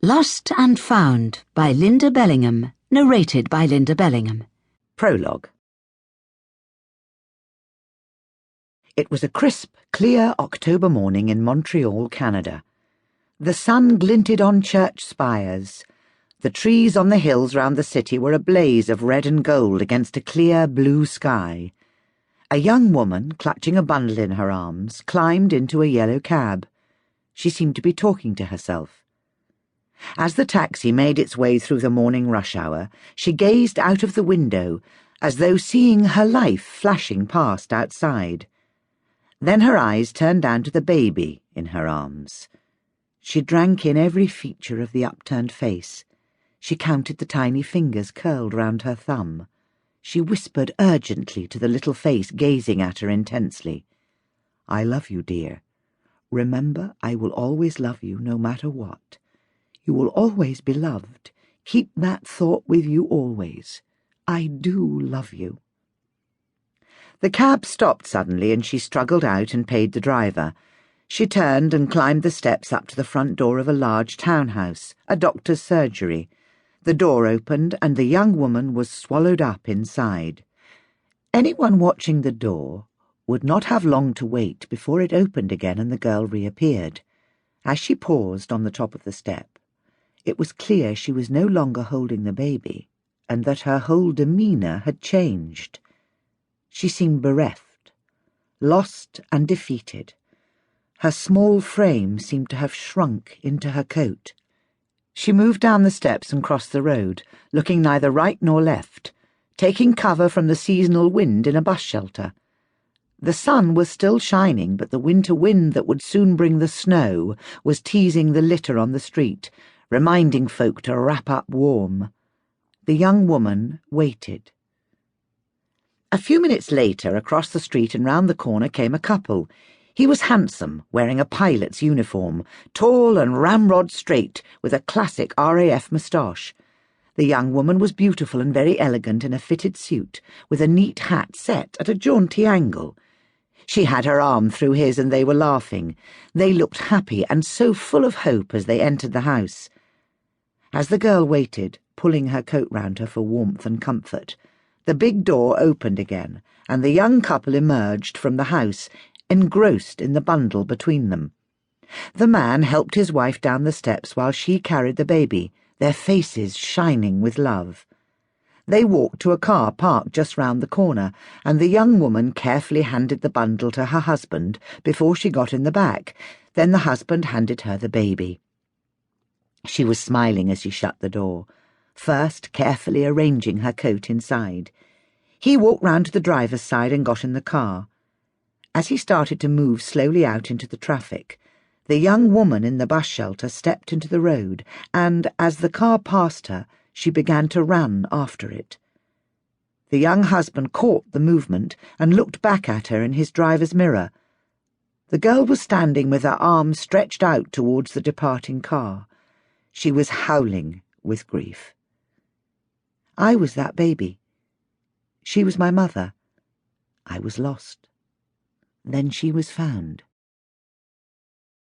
Lost and Found by Lynda Bellingham, narrated by Lynda Bellingham. Prologue. It was a crisp, clear October morning in Montreal, Canada. The sun glinted on church spires. The trees on the hills round the city were a blaze of red and gold against a clear blue sky. A young woman, clutching a bundle in her arms, climbed into a yellow cab. She seemed to be talking to herself. As the taxi made its way through the morning rush hour, she gazed out of the window, as though seeing her life flashing past outside. Then her eyes turned down to the baby in her arms. She drank in every feature of the upturned face. She counted the tiny fingers curled round her thumb. She whispered urgently to the little face gazing at her intensely. "I love you, dear. Remember, I will always love you no matter what. You will always be loved. Keep that thought with you always. I do love you." The cab stopped suddenly and she struggled out and paid the driver. She turned and climbed the steps up to the front door of a large townhouse, a doctor's surgery. The door opened and the young woman was swallowed up inside. Anyone watching the door would not have long to wait before it opened again and the girl reappeared. As she paused on the top of the step, it was clear she was no longer holding the baby, and that her whole demeanour had changed. She seemed bereft, lost and defeated. Her small frame seemed to have shrunk into her coat. She moved down the steps and crossed the road, looking neither right nor left, taking cover from the seasonal wind in a bus shelter. The sun was still shining, but the winter wind that would soon bring the snow was teasing the litter on the street, reminding folk to wrap up warm. The young woman waited. A few minutes later, across the street and round the corner came a couple. He was handsome, wearing a pilot's uniform, tall and ramrod straight, with a classic RAF moustache. The young woman was beautiful and very elegant in a fitted suit, with a neat hat set at a jaunty angle. She had her arm through his and they were laughing. They looked happy and so full of hope as they entered the house. As the girl waited, pulling her coat round her for warmth and comfort, the big door opened again, and the young couple emerged from the house, engrossed in the bundle between them. The man helped his wife down the steps while she carried the baby, their faces shining with love. They walked to a car parked just round the corner, and the young woman carefully handed the bundle to her husband before she got in the back. Then the husband handed her the baby. She was smiling as she shut the door, first carefully arranging her coat inside. He walked round to the driver's side and got in the car. As he started to move slowly out into the traffic, the young woman in the bus shelter stepped into the road, and as the car passed her, she began to run after it. The young husband caught the movement and looked back at her in his driver's mirror. The girl was standing with her arms stretched out towards the departing car. She was howling with grief. I was that baby. She was my mother. I was lost. Then she was found.